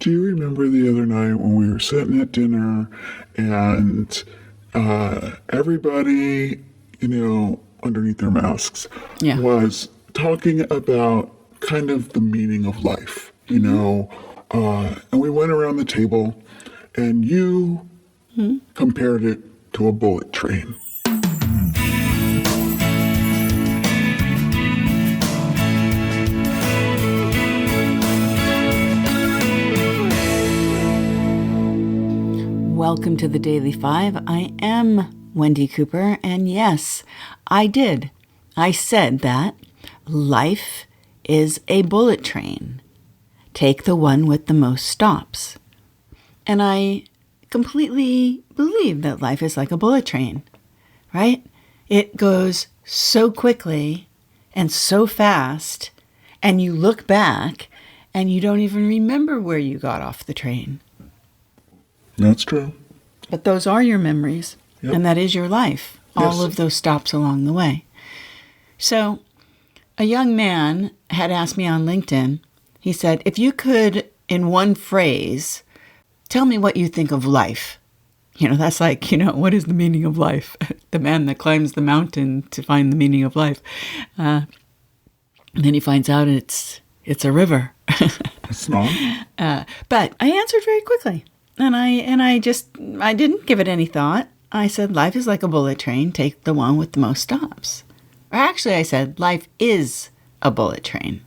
Do you remember the other night when we were sitting at dinner and everybody, underneath their masks, Yeah. was talking about kind of the meaning of life, and we went around the table and you compared it to a bullet train. Welcome to the Daily Five. I am Wendy Cooper, and yes, I did. I said that life is a bullet train. Take the one with the most stops. And I completely believe that life is like a bullet train, right? It goes so quickly and so fast, and you look back and you don't even remember where you got off the train. That's true. But those are your memories, Yep. and that is your life, all Yes. of those stops along the way. So a young man had asked me on LinkedIn, he said, if you could, in one phrase, tell me what you think of life. That's like, what is the meaning of life? The man that climbs the mountain to find the meaning of life. And then he finds out it's a river. It's not. But I answered very quickly. And I didn't give it any thought. I said, life is like a bullet train. Take the one with the most stops. Or actually, I said, life is a bullet train.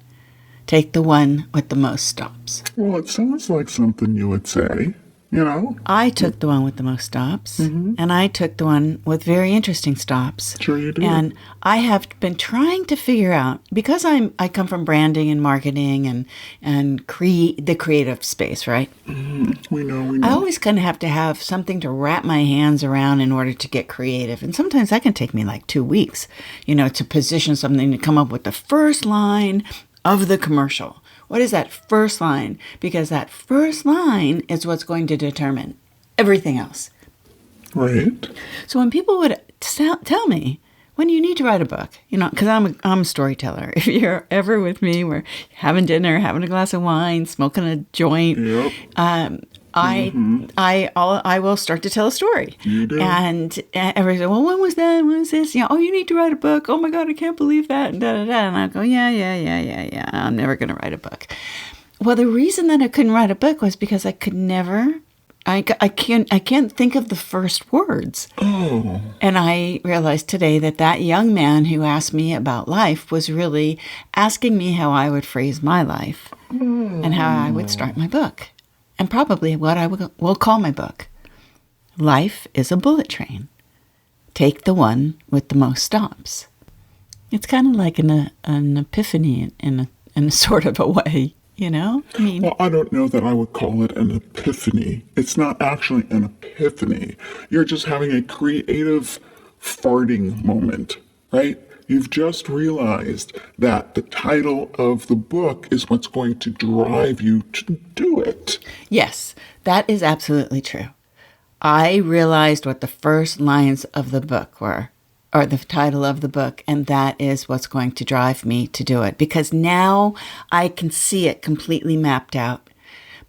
Take the one with the most stops. Well, it sounds like something you would say, I took the one with the most stops, and I took the one with very interesting stops. Sure you did. And I have been trying to figure out, because I come from branding and marketing and the creative space, right? We know. I always kind of have to have something to wrap my hands around in order to get creative. And sometimes that can take me like 2 weeks, to position something, to come up with the first line of the commercial. What is that first line? Because that first line is what's going to determine everything else. Right. So when people would tell me, when you need to write a book, because I'm a storyteller. If you're ever with me, we're having dinner, having a glass of wine, smoking a joint. Yep. I will start to tell a story. You do. And everybody says, well, when was that? When was this? Oh, you need to write a book. Oh my God, I can't believe that. And And I go, yeah. I'm never going to write a book. Well, the reason that I couldn't write a book was because I could never, I can't think of the first words. Oh. And I realized today that young man who asked me about life was really asking me how I would phrase my life and how I would start my book. And probably what I will call my book. Life is a bullet train. Take the one with the most stops. It's kind of like an epiphany in a sort of a way, Well, I don't know that I would call it an epiphany. It's not actually an epiphany. You're just having a creative farting moment, right? You've just realized that the title of the book is what's going to drive you to do it. Yes, that is absolutely true. I realized what the first lines of the book were, or the title of the book, and that is what's going to drive me to do it, because now I can see it completely mapped out.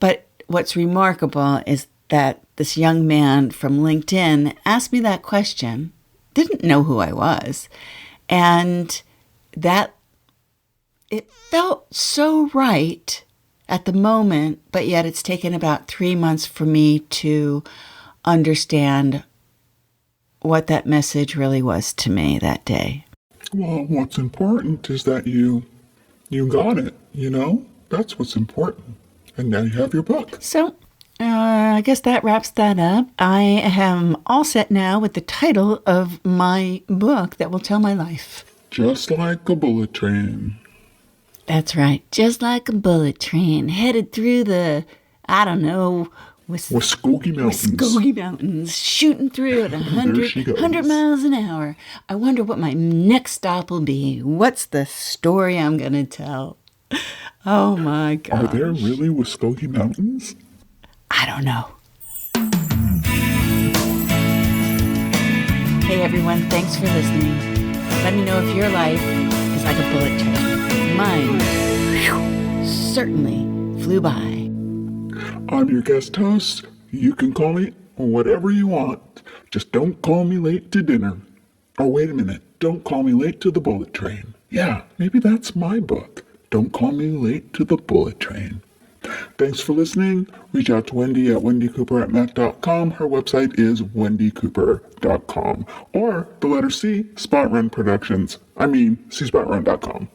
But what's remarkable is that this young man from LinkedIn asked me that question, didn't know who I was, and that it felt so right at the moment, but yet it's taken about 3 months for me to understand what that message really was to me that day. Well, what's important is that you got it, That's what's important. And now you have your book. So, I guess that wraps that up. I am all set now with the title of my book that will tell my life. Just like a bullet train. That's right. Just like a bullet train headed through the, Muskogee Mountains. Muskogee Mountains, shooting through at There she goes. 100 miles an hour. I wonder what my next stop will be. What's the story I'm going to tell? Oh my God. Are there really Muskogee Mountains? I don't know. Hey everyone, thanks for listening. Let me know if your life is like a bullet train. Mine certainly flew by. I'm your guest host. You can call me whatever you want. Just don't call me late to dinner. Or wait a minute, don't call me late to the bullet train. Yeah, maybe that's my book. Don't call me late to the bullet train. Thanks for listening. Reach out to Wendy at wendicooper@mac.com. Her website is wendicooper.com. Or the letter C, Spot Run Productions. I mean, cspotrun.com.